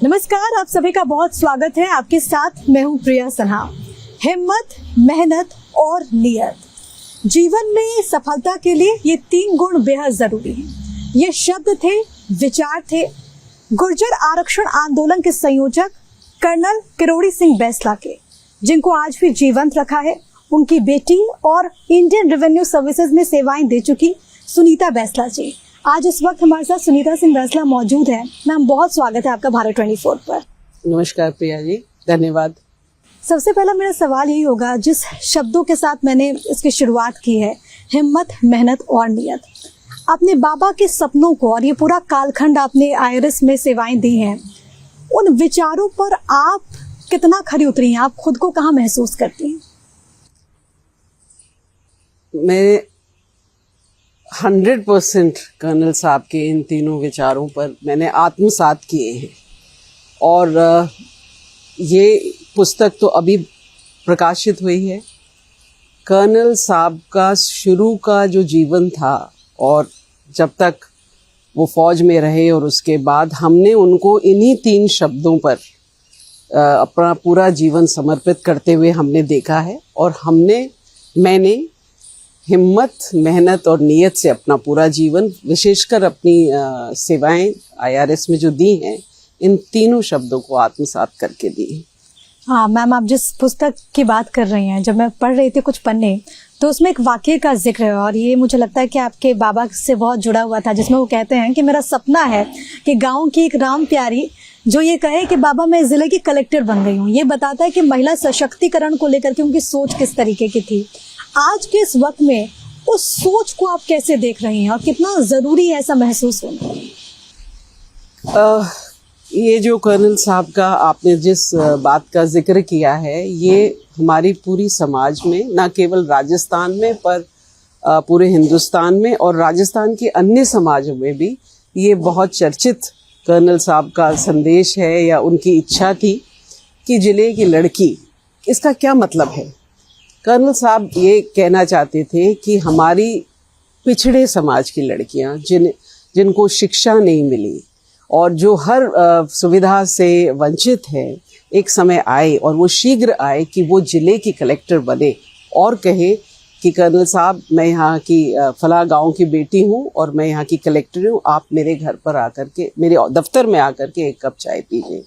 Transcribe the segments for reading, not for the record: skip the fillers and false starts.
नमस्कार, आप सभी का बहुत स्वागत है। आपके साथ मैं हूं प्रिया सन्हा। हिम्मत, मेहनत और नियत। जीवन में सफलता के लिए ये 3 गुण बेहद जरूरी हैं। ये शब्द थे, विचार थे गुर्जर आरक्षण आंदोलन के संयोजक कर्नल किरोड़ी सिंह बैंसला के, जिनको आज भी जीवंत रखा है उनकी बेटी और इंडियन रेवेन्यू सर्विसेज में सेवाएं दे चुकी सुनीता बैंसला जी। आज इस वक्त हमारे साथ सुनीता सिंह बैंसला मौजूद है। मैम, बहुत स्वागत है आपका भारत 24 पर। नमस्कार प्रिया जी, धन्यवाद। सबसे पहला मेरा सवाल यही होगा, जिस शब्दों के साथ मैंने इसकी शुरुआत की है, हिम्मत, मेहनत और नियत, अपने बाबा के सपनों को और ये पूरा कालखंड आपने IRS में सेवाएं दी हैं, उन विचारों पर आप कितना खरी उतरी हैं? आप खुद को कहाँ महसूस करती हैं? मैं 100% कर्नल साहब के इन तीनों विचारों पर मैंने आत्मसात किए हैं। और ये पुस्तक तो अभी प्रकाशित हुई है। कर्नल साहब का शुरू का जो जीवन था और जब तक वो फौज में रहे और उसके बाद हमने उनको इन्हीं 3 शब्दों पर अपना पूरा जीवन समर्पित करते हुए हमने देखा है। और मैंने हिम्मत, मेहनत और नियत से अपना पूरा जीवन, विशेषकर अपनी सेवाएं IRS में जो दी हैं, इन तीनों शब्दों को आत्मसात करके दी। हाँ मैम, आप जिस पुस्तक की बात कर रही हैं, जब मैं पढ़ रही थी कुछ पन्ने, तो उसमें एक वाक्य का जिक्र है और ये मुझे लगता है कि आपके बाबा से बहुत जुड़ा हुआ था, जिसमें वो कहते हैं कि मेरा सपना है कि गाँव की एक राम प्यारी जो ये कहे कि बाबा मैं जिले की कलेक्टर बन गई हूँ। ये बताता है कि महिला सशक्तिकरण को लेकर के उनकी सोच किस तरीके की थी। आज के इस वक्त में उस सोच को आप कैसे देख रही हैं और कितना जरूरी है ऐसा महसूस होना? ये जो कर्नल साहब का आपने जिस बात का जिक्र किया है, ये हमारी पूरी समाज में, ना केवल राजस्थान में पर पूरे हिंदुस्तान में और राजस्थान के अन्य समाजों में भी ये बहुत चर्चित कर्नल साहब का संदेश है या उनकी इच्छा थी कि जिले की लड़की, इसका क्या मतलब है? कर्नल साहब ये कहना चाहते थे कि हमारी पिछड़े समाज की लड़कियां जिनको शिक्षा नहीं मिली और जो हर सुविधा से वंचित है, एक समय आए और वो शीघ्र आए कि वो जिले की कलेक्टर बने और कहे कि कर्नल साहब, मैं यहाँ की फला गांव की बेटी हूँ और मैं यहाँ की कलेक्टर हूँ, आप मेरे घर पर आकर के, मेरे दफ्तर में आकर के 1 कप चाय पीजिए।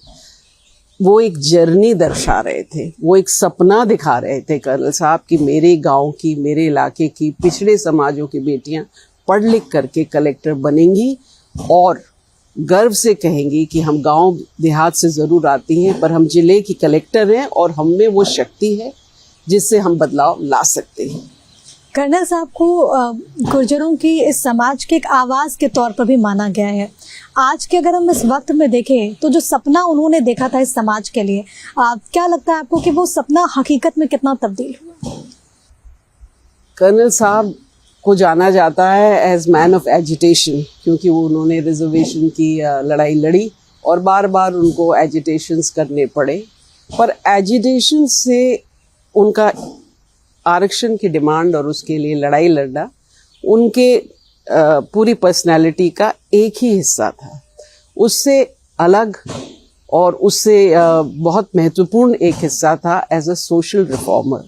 वो एक जर्नी दर्शा रहे थे, वो एक सपना दिखा रहे थे कर्नल साहब कि मेरे गांव की, मेरे इलाके की पिछड़े समाजों की बेटियां पढ़ लिख करके कलेक्टर बनेंगी और गर्व से कहेंगी कि हम गांव देहात से ज़रूर आती हैं पर हम जिले की कलेक्टर हैं और हम में वो शक्ति है जिससे हम बदलाव ला सकते हैं। कर्नल साहब को गुर्जरों की इस समाज के एक आवाज़ के तौर पर भी माना गया है। आज के अगर हम इस वक्त में देखें तो जो सपना उन्होंने देखा था इस समाज के लिए, क्या लगता है आपको कि वो सपना हकीकत में कितना तब्दील हुआ? कर्नल साहब को जाना जाता है एज मैन ऑफ एजिटेशन, क्योंकि वो उन्होंने रिजर्वेशन की लड़ाई लड़ी और बार बार उनको एजिटेशंस करने पड़े, पर एजिटेशन से उनका आरक्षण की डिमांड और उसके लिए लड़ाई लड़ना उनके पूरी पर्सनालिटी का एक ही हिस्सा था। उससे अलग और उससे बहुत महत्वपूर्ण एक हिस्सा था as a social reformer.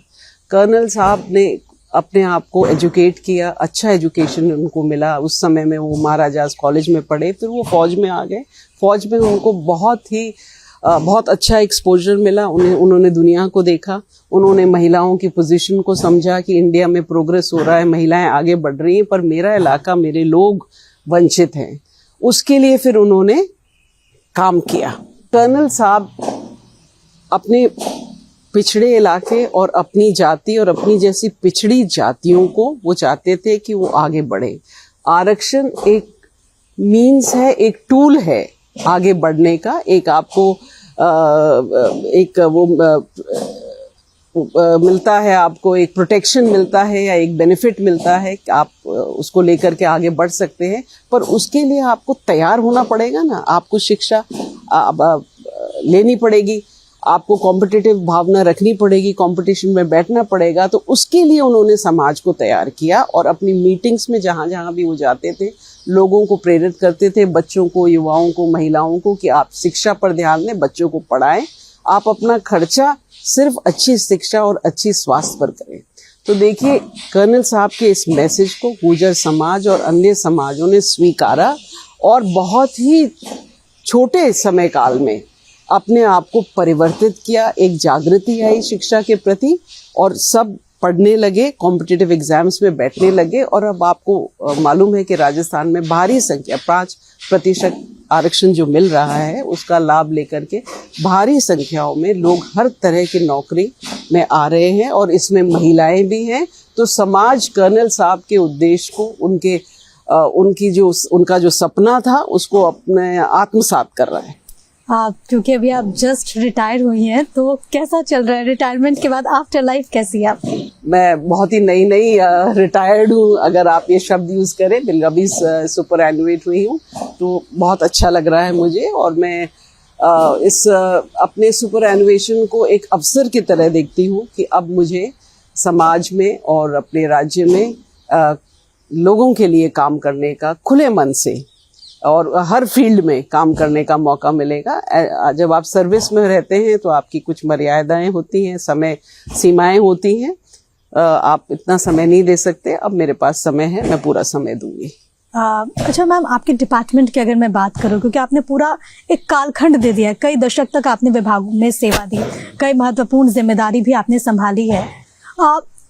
Colonel साहब ने अपने आप को एजुकेट किया, अच्छा एजुकेशन उनको मिला। उस समय में वो महाराजास कॉलेज में पढ़े, फिर वो फौज में आ गए। फौज में उनको बहुत अच्छा एक्सपोजर मिला। उन्होंने दुनिया को देखा, उन्होंने महिलाओं की पोजीशन को समझा कि इंडिया में प्रोग्रेस हो रहा है, महिलाएं आगे बढ़ रही हैं, पर मेरा इलाका, मेरे लोग वंचित हैं। उसके लिए फिर उन्होंने काम किया। कर्नल साहब अपने पिछड़े इलाके और अपनी जाति और अपनी जैसी पिछड़ी जातियों को वो चाहते थे कि वो आगे बढ़े। आरक्षण एक मीन्स है, एक टूल है आगे बढ़ने का। एक आपको एक वो मिलता है, आपको एक प्रोटेक्शन मिलता है या एक बेनिफिट मिलता है कि आप उसको लेकर के आगे बढ़ सकते हैं, पर उसके लिए आपको तैयार होना पड़ेगा ना। आपको शिक्षा लेनी पड़ेगी, आपको कॉम्पिटिटिव भावना रखनी पड़ेगी, कंपटीशन में बैठना पड़ेगा। तो उसके लिए उन्होंने समाज को तैयार किया और अपनी मीटिंग्स में जहाँ जहाँ भी वो जाते थे लोगों को प्रेरित करते थे, बच्चों को, युवाओं को, महिलाओं को, कि आप शिक्षा पर ध्यान दें, बच्चों को पढ़ाएं, आप अपना खर्चा सिर्फ अच्छी शिक्षा और अच्छी स्वास्थ्य पर करें। तो देखिए, कर्नल साहब के इस मैसेज को गुर्जर समाज और अन्य समाजों ने स्वीकारा और बहुत ही छोटे समय काल में अपने आप को परिवर्तित किया, एक जागृति आई शिक्षा के प्रति और सब पढ़ने लगे, कॉम्पिटिटिव एग्जाम्स में बैठने लगे। और अब आपको मालूम है कि राजस्थान में भारी संख्या 5% आरक्षण जो मिल रहा है उसका लाभ लेकर के भारी संख्याओं में लोग हर तरह की नौकरी में आ रहे हैं और इसमें महिलाएं भी हैं। तो समाज कर्नल साहब के उद्देश्य को, उनका जो सपना था उसको अपने आत्मसात कर रहा है। क्योंकि अभी आप जस्ट रिटायर हुई हैं, तो कैसा चल रहा है रिटायरमेंट के बाद आफ्टर लाइफ, कैसी है आपकी? मैं बहुत ही नई रिटायर्ड हूँ, अगर आप ये शब्द यूज़ करें। बिल्कुल अभी सुपर एनुएट हुई हूँ, तो बहुत अच्छा लग रहा है मुझे। और मैं इस अपने सुपर एनुएशन को एक अवसर की तरह देखती हूँ कि अब मुझे समाज में और अपने राज्य में लोगों के लिए काम करने का खुले मन से और हर फील्ड में काम करने का मौका मिलेगा। जब आप सर्विस में रहते हैं तो आपकी कुछ मर्यादाएं होती हैं, समय सीमाएं होती हैं, आप इतना समय नहीं दे सकते। अब मेरे पास समय है, मैं पूरा समय दूंगी। अच्छा मैम, आपके डिपार्टमेंट की अगर मैं बात करूं, क्योंकि आपने पूरा एक कालखंड दे दिया है, कई दशक तक आपने विभागों में सेवा दी, कई महत्वपूर्ण जिम्मेदारी भी आपने संभाली है।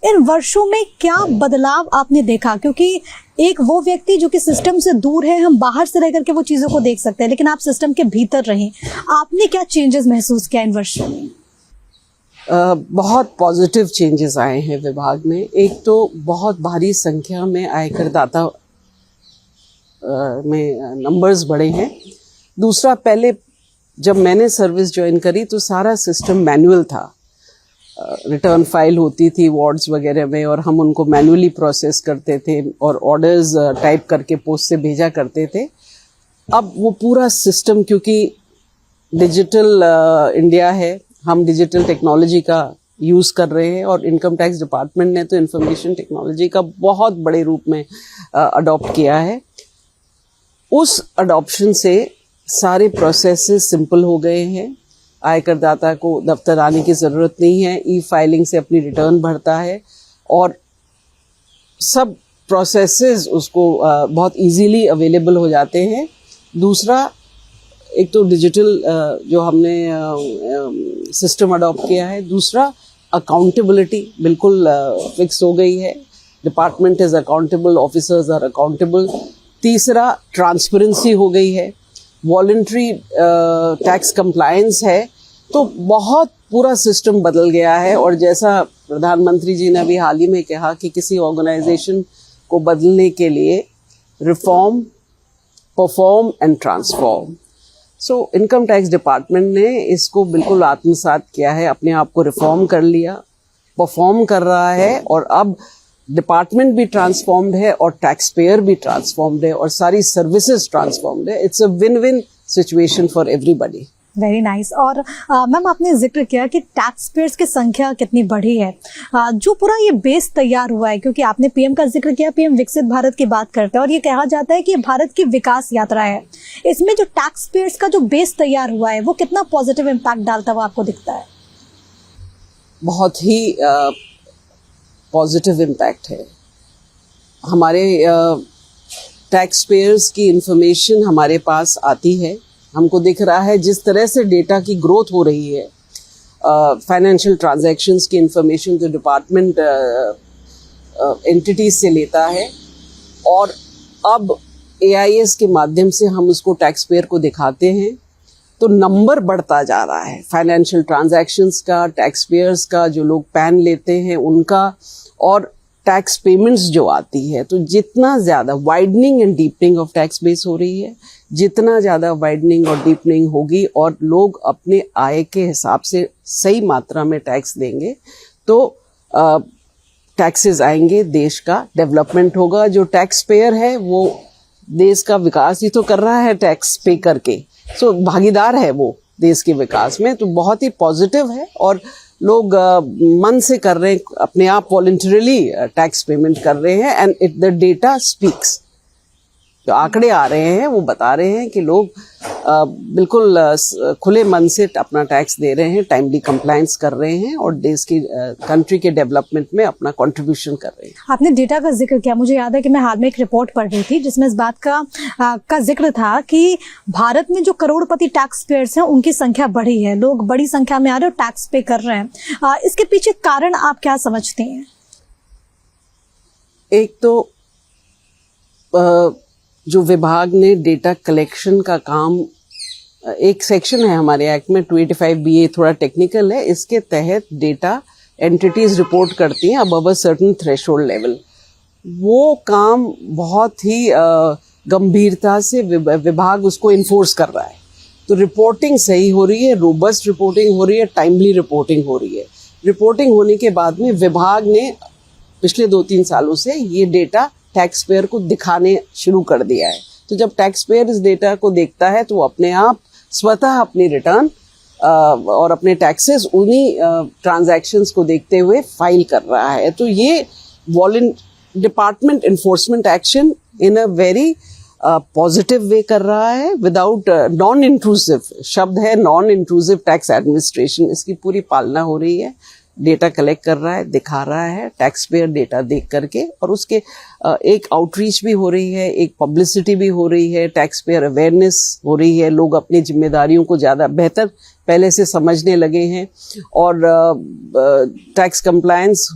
इन वर्षों में क्या बदलाव आपने देखा? क्योंकि एक वो व्यक्ति जो कि सिस्टम से दूर है, हम बाहर से रह करके वो चीज़ों को देख सकते हैं, लेकिन आप सिस्टम के भीतर रहे, आपने क्या चेंजेस महसूस किया इन वर्षों में? बहुत पॉजिटिव चेंजेस आए हैं विभाग में। एक तो बहुत भारी संख्या में आयकरदाता में नंबर्स बढ़े हैं। दूसरा, पहले जब मैंने सर्विस ज्वाइन करी तो सारा सिस्टम मैनुअल था। रिटर्न फाइल होती थी वार्ड्स वगैरह में और हम उनको मैनुअली प्रोसेस करते थे और ऑर्डर्स टाइप करके पोस्ट से भेजा करते थे। अब वो पूरा सिस्टम, क्योंकि डिजिटल इंडिया है, हम डिजिटल टेक्नोलॉजी का यूज़ कर रहे हैं और इनकम टैक्स डिपार्टमेंट ने तो इंफॉर्मेशन टेक्नोलॉजी का बहुत बड़े रूप में अडॉप्ट किया है। उस अडॉप्शन से सारे प्रोसेसेस सिंपल हो गए हैं। आयकरदाता को दफ्तर आने की ज़रूरत नहीं है, ई फाइलिंग से अपनी रिटर्न भरता है और सब प्रोसेसेस उसको बहुत इजीली अवेलेबल हो जाते हैं। दूसरा, एक तो डिजिटल जो हमने सिस्टम अडॉप्ट किया है। दूसरा, अकाउंटेबिलिटी बिल्कुल फिक्स हो गई है। Department is accountable, officers are accountable. तीसरा, ट्रांसपेरेंसी हो गई है, वॉलंटरी टैक्स कंप्लायंस है। तो बहुत पूरा सिस्टम बदल गया है। और जैसा प्रधानमंत्री जी ने अभी हाल ही में कहा कि किसी ऑर्गेनाइजेशन को बदलने के लिए reform, perform and transform. So income tax department ने इसको बिल्कुल आत्मसात किया है, अपने आप को रिफॉर्म कर लिया, परफॉर्म कर रहा है और अब डिपार्टमेंट भी ट्रांसफॉर्म्ड है और टैक्स पेयर भी ट्रांसफॉर्म्ड है और सारी सर्विसेज ट्रांसफॉर्म्ड है। It's a win win situation for everybody. Very nice. और मैम, आपने जिक्र किया कि टैक्स पेयर्स की संख्या कितनी बढ़ी है। जो पूरा ये बेस तैयार हुआ है, क्योंकि आपने पीएम का जिक्र किया, पीएम विकसित भारत की बात करते हैं और ये कहा जाता है कि ये भारत की विकास यात्रा है। इसमें जो टैक्स पेयर्स का जो बेस तैयार हुआ है वो कितना पॉजिटिव इम्पैक्ट डालता हुआ आपको दिखता है? बहुत ही पॉजिटिव इम्पैक्ट है। हमारे टैक्स पेयर्स की इंफॉर्मेशन हमारे पास आती है, हमको दिख रहा है जिस तरह से डेटा की ग्रोथ हो रही है। फाइनेंशियल ट्रांजैक्शंस की इंफॉर्मेशन जो डिपार्टमेंट एंटिटीज से लेता है और अब AIS के माध्यम से हम उसको टैक्स पेयर को दिखाते हैं, तो नंबर बढ़ता जा रहा है फाइनेंशियल ट्रांजैक्शंस का, टैक्स पेयर्स का, जो लोग पैन लेते हैं उनका, और टैक्स पेमेंट्स जो आती है। तो जितना ज़्यादा widening and deepening of tax base हो रही है, जितना ज़्यादा वाइडनिंग और डीपनिंग होगी और लोग अपने आय के हिसाब से सही मात्रा में टैक्स देंगे, तो टैक्सेस आएंगे, देश का डेवलपमेंट होगा। जो टैक्स पेयर है वो देश का विकास ही तो कर रहा है टैक्स पे करके, सो भागीदार है वो देश के विकास में। तो बहुत ही पॉजिटिव है और लोग मन से कर रहे हैं, अपने आप वॉलंटरीली टैक्स पेमेंट कर रहे हैं एंड द डेटा स्पीक्स। जो आंकड़े आ रहे हैं वो बता रहे हैं कि लोग बिल्कुल खुले मन से अपना टैक्स दे रहे हैं, टाइमली कंप्लायंस कर रहे हैं और देश की कंट्री के डेवलपमेंट में अपना कंट्रीब्यूशन कर रहे हैं। आपने डेटा का जिक्र किया, मुझे याद है कि मैं हाल में एक रिपोर्ट पढ़ रही थी जिसमें इस बात का जिक्र था कि भारत में जो करोड़पति टैक्स पेयर्स हैं उनकी संख्या बढ़ी है, लोग बड़ी संख्या में आ रहे हैं और टैक्स पे कर रहे हैं। इसके पीछे कारण आप क्या समझते हैं? एक तो जो विभाग ने डेटा कलेक्शन का काम, एक सेक्शन है हमारे एक्ट में 285BA, थोड़ा टेक्निकल है, इसके तहत डेटा एंटिटीज रिपोर्ट करती हैं above a certain threshold level. वो काम बहुत ही गंभीरता से विभाग उसको इन्फोर्स कर रहा है। तो रिपोर्टिंग सही हो रही है, रोबस्ट रिपोर्टिंग हो रही है, टाइमली रिपोर्टिंग हो रही है। रिपोर्टिंग होने के बाद में विभाग ने पिछले 2-3 सालों से ये डेटा टैक्स पेयर को दिखाने शुरू कर दिया है। तो जब टैक्स पेयर इस डेटा को देखता है तो वो अपने आप स्वतः अपनी रिटर्न और अपने टैक्सेस उन्हीं ट्रांजैक्शंस को देखते हुए फाइल कर रहा है। तो ये department enforcement action in a very positive way कर रहा है, विदाउट नॉन इंट्रूसिव शब्द है, नॉन इंट्रूसिव टैक्स एडमिनिस्ट्रेशन, इसकी पूरी पालना हो रही है। डेटा कलेक्ट कर रहा है, दिखा रहा है, टैक्स पेयर डेटा देख करके, और उसके एक आउटरीच भी हो रही है, एक पब्लिसिटी भी हो रही है, टैक्स पेयर अवेयरनेस हो रही है, लोग अपनी जिम्मेदारियों को ज़्यादा बेहतर पहले से समझने लगे हैं और टैक्स कंप्लायंस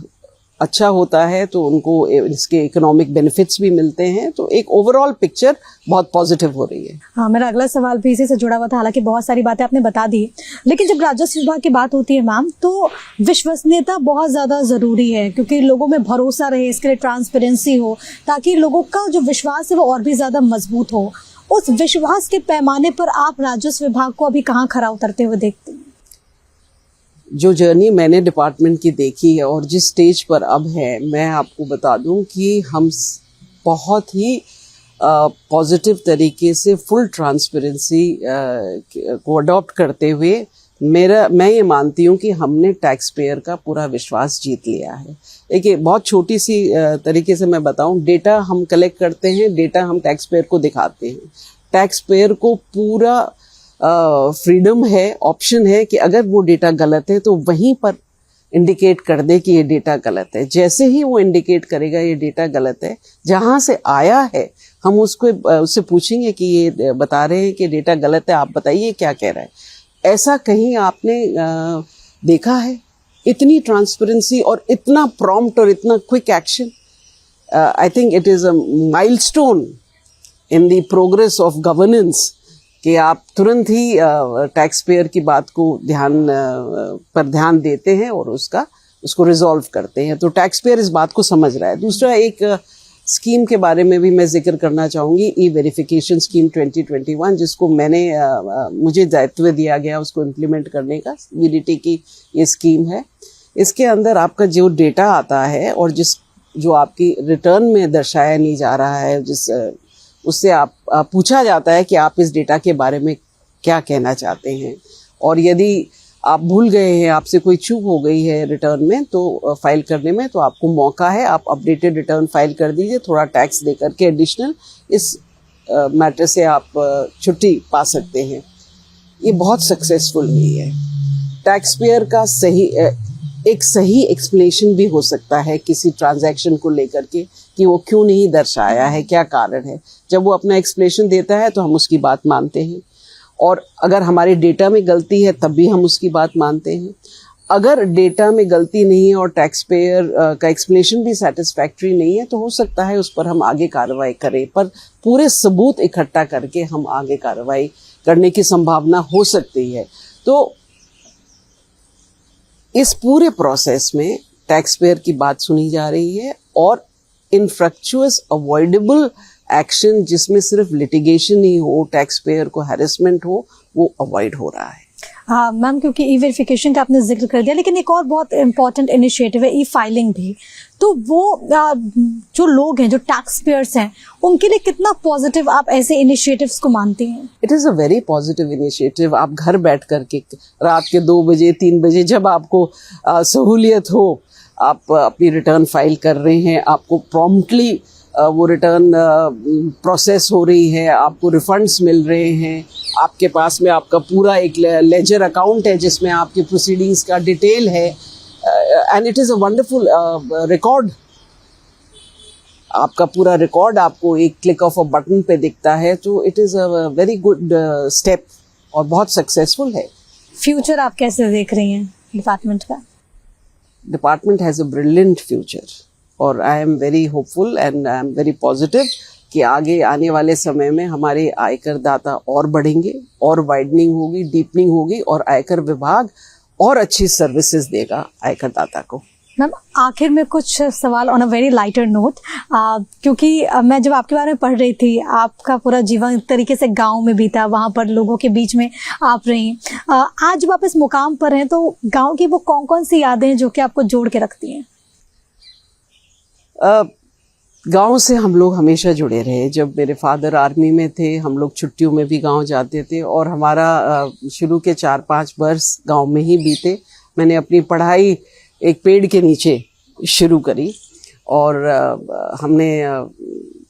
अच्छा होता है तो उनको इसके इकोनॉमिक बेनिफिट्स भी मिलते हैं। तो एक ओवरऑल पिक्चर बहुत पॉजिटिव हो रही है। हाँ, मेरा अगला सवाल भी इसी से जुड़ा हुआ था। हालांकि बहुत सारी बातें आपने बता दी, लेकिन जब राजस्व विभाग की बात होती है मैम, तो विश्वसनीयता बहुत ज़्यादा ज़रूरी है, क्योंकि लोगों में भरोसा रहे, इसके लिए ट्रांसपेरेंसी हो, ताकि लोगों का जो विश्वास है वो और भी ज़्यादा मजबूत हो। उस विश्वास के पैमाने पर आप राजस्व विभाग को अभी कहाँ खरा उतरते हुए देखते हैं? जो जर्नी मैंने डिपार्टमेंट की देखी है और जिस स्टेज पर अब है, मैं आपको बता दूं कि हम बहुत ही पॉजिटिव तरीके से फुल ट्रांसपेरेंसी को अडॉप्ट करते हुए मैं ये मानती हूँ कि हमने टैक्स पेयर का पूरा विश्वास जीत लिया है। देखिए, बहुत छोटी सी तरीके से मैं बताऊं, डेटा हम कलेक्ट करते हैं, डेटा हम टैक्स पेयर को दिखाते हैं। टैक्स पेयर को पूरा फ्रीडम है, ऑप्शन है कि अगर वो डेटा गलत है तो वहीं पर इंडिकेट कर दे कि ये डेटा गलत है। जैसे ही वो इंडिकेट करेगा ये डेटा गलत है, जहाँ से आया है हम उससे पूछेंगे कि ये बता रहे हैं कि डेटा गलत है, आप बताइए क्या कह रहा है। ऐसा कहीं आपने देखा है? इतनी ट्रांसपेरेंसी और इतना प्रॉम्प्ट और इतना quick action, I think it is a milestone in the progress of governance कि आप तुरंत ही टैक्स पेयर की बात को पर ध्यान देते हैं और उसको रिजॉल्व करते हैं। तो टैक्स पेयर इस बात को समझ रहा है। दूसरा, एक स्कीम के बारे में भी मैं जिक्र करना चाहूँगी, ई वेरिफिकेशन स्कीम 2021, जिसको मुझे दायित्व दिया गया उसको इम्प्लीमेंट करने का। VDT की ये स्कीम है। इसके अंदर आपका जो डेटा आता है और जो आपकी रिटर्न में दर्शाया नहीं जा रहा है, उससे आप पूछा जाता है कि आप इस डेटा के बारे में क्या कहना चाहते हैं, और यदि आप भूल गए हैं, आपसे कोई चूक हो गई है रिटर्न में तो फाइल करने में, तो आपको मौका है, आप अपडेटेड रिटर्न फाइल कर दीजिए, थोड़ा टैक्स दे करके एडिशनल, इस मैटर से आप छुट्टी पा सकते हैं। ये बहुत सक्सेसफुल हुई है। टैक्स पेयर का एक सही एक्सप्लेनेशन भी हो सकता है किसी ट्रांजैक्शन को लेकर के कि वो क्यों नहीं दर्शाया है, क्या कारण है। जब वो अपना एक्सप्लेनेशन देता है तो हम उसकी बात मानते हैं, और अगर हमारे डेटा में गलती है तब भी हम उसकी बात मानते हैं। अगर डेटा में गलती नहीं है और टैक्स पेयर का एक्सप्लेनेशन भी सेटिस्फैक्ट्री नहीं है तो हो सकता है उस पर हम आगे कार्रवाई करें, पर पूरे सबूत इकट्ठा करके हम आगे कार्रवाई करने की संभावना हो सकती है। तो इस पूरे प्रोसेस में टैक्स पेयर की बात सुनी जा रही है और इनफ्रक्चुअस अवॉइडेबल एक्शन, जिसमें सिर्फ लिटिगेशन ही हो, टैक्स पेयर को हैरेसमेंट हो, वो अवॉइड हो रहा है। हाँ मैम, क्योंकि ई वेरिफिकेशन का आपने जिक्र कर दिया, लेकिन एक और बहुत इंपॉर्टेंट इनिशिएटिव है ई फाइलिंग भी। तो वो जो लोग हैं, जो टैक्स पेयर्स हैं, उनके लिए कितना पॉजिटिव आप ऐसे इनिशिएटिव्स को मानते हैं? It is a very positive initiative. आप घर बैठ करके रात के 2 बजे 3 बजे जब आपको सहूलियत हो, आप अपनी रिटर्न फाइल कर रहे हैं, आपको प्रॉम्प्टली वो रिटर्न प्रोसेस हो रही है, आपको रिफंड्स मिल रहे हैं, आपके पास में आपका पूरा एक लेजर अकाउंट है जिसमें आपकी प्रोसीडिंग्स का डिटेल है, and it is a wonderful record. आपका पूरा रिकॉर्ड आपको एक क्लिक ऑफ अ बटन पे दिखता है, तो it is a very good step और बहुत सक्सेसफुल है। फ्यूचर आप कैसे देख रही हैं डिपार्टमेंट का? Department has a brilliant future और I am very hopeful and I am very positive कि आगे आने वाले समय में हमारे आयकर दाता और बढ़ेंगे और वाइडनिंग होगी, डीपनिंग होगी और आयकर विभाग और अच्छी सर्विसेज देगा आयकर दाता को। मैम आखिर में कुछ सवाल on a very lighter note, क्योंकि मैं जब आपके बारे में पढ़ रही थी, आपका पूरा जीवन एक तरीके से गांव में बीता, वहाँ पर लोगों के बीच में आप रही। आज जब आप इस मुकाम पर हैं तो गांव की वो कौन कौन सी यादें हैं जो कि आपको जोड़ के रखती हैं? गांव से हम लोग हमेशा जुड़े रहे। जब मेरे फादर आर्मी में थे, हम लोग छुट्टियों में भी गांव जाते थे और हमारा शुरू के 4-5 वर्ष गांव में ही बीते। मैंने अपनी पढ़ाई एक पेड़ के नीचे शुरू करी और हमने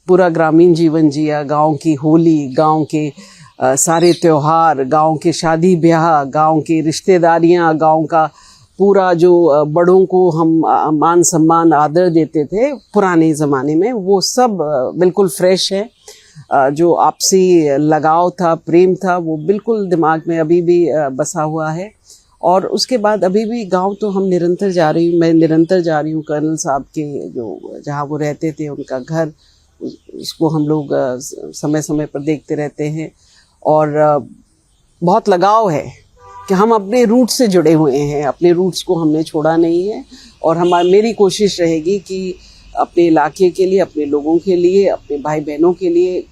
पूरा ग्रामीण जीवन जिया। गांव की होली, गांव के सारे त्योहार, गांव के शादी ब्याह, गांव की रिश्तेदारियां, गांव का पूरा जो बड़ों को हम मान सम्मान आदर देते थे पुराने ज़माने में, वो सब बिल्कुल फ्रेश है। जो आपसी लगाव था, प्रेम था, वो बिल्कुल दिमाग में अभी भी बसा हुआ है। और उसके बाद अभी भी गांव तो हम निरंतर जा रही हूँ, मैं निरंतर जा रही हूँ। कर्नल साहब के जो जहाँ वो रहते थे उनका घर, उसको हम लोग समय समय पर देखते रहते हैं और बहुत लगाव है कि हम अपने रूट से जुड़े हुए हैं, अपने रूट्स को हमने छोड़ा नहीं है। और मेरी कोशिश रहेगी कि अपने इलाके के लिए, अपने लोगों के लिए, अपने भाई बहनों के लिए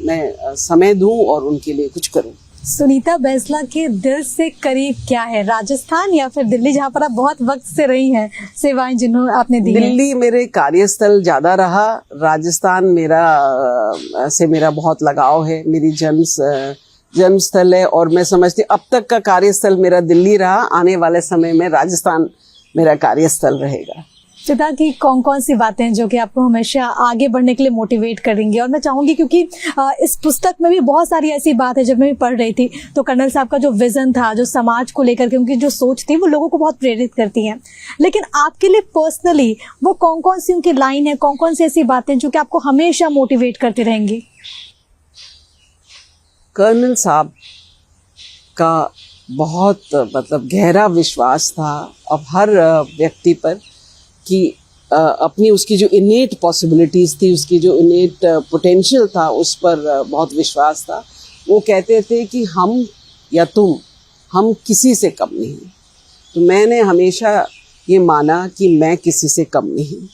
मैं समय दूं और उनके लिए कुछ करूं। सुनीता बैंसला के दिल से करीब क्या है, राजस्थान या फिर दिल्ली, जहाँ पर आप बहुत वक्त से रही हैं, सेवाएं जिन्होंने आपने दी हैं? दिल्ली मेरे कार्यस्थल ज़्यादा रहा, राजस्थान मेरा बहुत लगाव है, मेरी जन्मस्थल है और मैं समझती अब तक का कार्यस्थल मेरा दिल्ली रहा, आने वाले समय में राजस्थान मेरा कार्यस्थल रहेगा। पिता की कौन कौन सी बातें जो कि आपको हमेशा आगे बढ़ने के लिए मोटिवेट करेंगी? और मैं चाहूँगी, क्योंकि इस पुस्तक में भी बहुत सारी ऐसी बात है, जब मैं पढ़ रही थी तो कर्नल साहब का जो विज़न था, जो समाज को लेकर के उनकी जो सोच थी, वो लोगों को बहुत प्रेरित करती हैं। लेकिन आपके लिए पर्सनली वो कौन कौन सी उनकी लाइन है, कौन कौन सी ऐसी बातें जो कि आपको हमेशा मोटिवेट करती रहेंगी? कर्नल साहब का बहुत गहरा विश्वास था अब हर व्यक्ति पर कि अपनी उसकी जो इनेट पॉसिबिलिटीज़ थी, उसकी जो इनेट पोटेंशियल था, उस पर बहुत विश्वास था। वो कहते थे कि हम या तुम, हम किसी से कम नहीं। तो मैंने हमेशा ये माना कि मैं किसी से कम नहीं।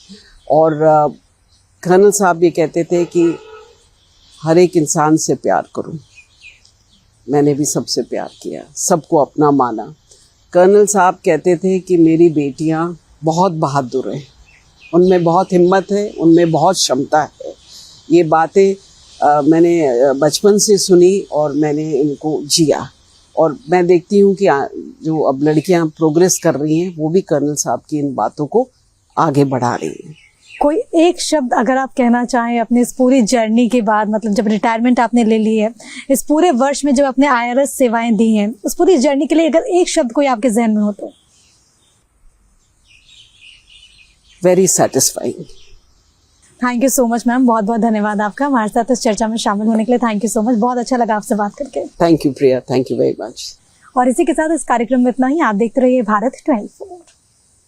और कर्नल साहब ये कहते थे कि हर एक इंसान से प्यार करूं। मैंने भी सबसे प्यार किया, सबको अपना माना। कर्नल साहब कहते थे कि मेरी बेटियां बहुत बहादुर हैं, उनमें बहुत हिम्मत है, उनमें बहुत क्षमता है। ये बातें मैंने बचपन से सुनी और मैंने इनको जिया। और मैं देखती हूँ कि जो अब लड़कियाँ प्रोग्रेस कर रही हैं, वो भी कर्नल साहब की इन बातों को आगे बढ़ा रही हैं। कोई एक शब्द अगर आप कहना चाहें अपनी इस पूरी जर्नी के बाद, मतलब जब रिटायरमेंट आपने ले ली है, इस पूरे वर्ष में जब आपने IRS सेवाएं दी हैं, उस पूरी जर्नी के लिए अगर एक शब्द कोई आपके जहन में हो तो? Very satisfying. Thank you so much ma'am, बहुत बहुत धन्यवाद आपका हमारे साथ इस चर्चा में शामिल होने के लिए। थैंक यू सो मच, बहुत अच्छा लगा आपसे बात करके। Thank you Priya, thank you very much. और इसी के साथ इस कार्यक्रम में इतना ही। आप देखते रहिए भारत 24।